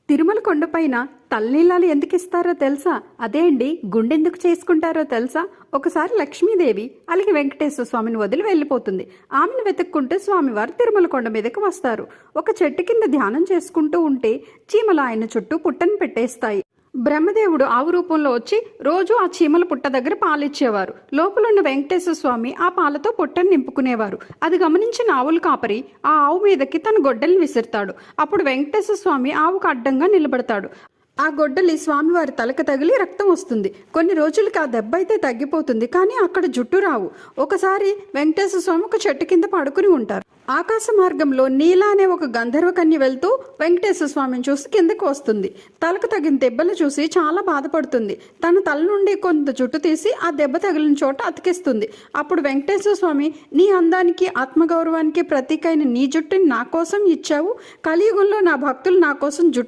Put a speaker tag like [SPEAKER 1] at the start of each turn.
[SPEAKER 1] తిరుమల కొండపైన తలనీలాలు ఎందుకు ఇస్తారో తెలుసా? అదే అండి, గుండెందుకు చేసుకుంటారో తెలుసా? ఒకసారి లక్ష్మీదేవి అలాగే వెంకటేశ్వర స్వామిని వదిలి వెళ్ళిపోతుంది. ఆమెను వెతుక్కుంటూ స్వామివారు తిరుమల కొండ మీదకి వస్తారు. ఒక చెట్టు కింద ధ్యానం చేసుకుంటూ ఉంటే చీమలు ఆయన చుట్టూ పుట్టను పెట్టేస్తాయి. బ్రహ్మదేవుడు ఆవు రూపంలో వచ్చి రోజు ఆ చీమల పుట్ట దగ్గర పాలిచ్చేవారు. లోపలున్న వెంకటేశ్వర స్వామి ఆ పాలతో పుట్టను నింపుకునేవారు. అది గమనించిన ఆవుల కాపరి ఆ ఆవు మీదకి తన గొడ్డల్ని విసురుతాడు. అప్పుడు వెంకటేశ్వర స్వామి ఆవుకు అడ్డంగా నిలబడతాడు. ఆ గొడ్డలి స్వామివారి తలకు తగిలి రక్తం వస్తుంది. కొన్ని రోజులకి ఆ దెబ్బ అయితే తగ్గిపోతుంది, కానీ అక్కడ జుట్టు రావు. ఒకసారి వెంకటేశ్వర స్వామి ఒక చెట్టు కింద పడుకుని ఉంటారు. ఆకాశ మార్గంలో నీల అనే ఒక గంధర్వ కన్య వెళ్తూ వెంకటేశ్వర స్వామిని చూసి కిందకు వస్తుంది. తలకు తగిన దెబ్బలు చూసి చాలా బాధపడుతుంది. తన తల నుండి కొంత జుట్టు తీసి ఆ దెబ్బ తగిలిన చోట అతికిస్తుంది. అప్పుడు వెంకటేశ్వర స్వామి, నీ అందానికి ఆత్మగౌరవానికి ప్రతీక అయిన నీ జుట్టుని నా కోసం ఇచ్చావు. కలియుగంలో నా భక్తులు నా కోసం జుట్టు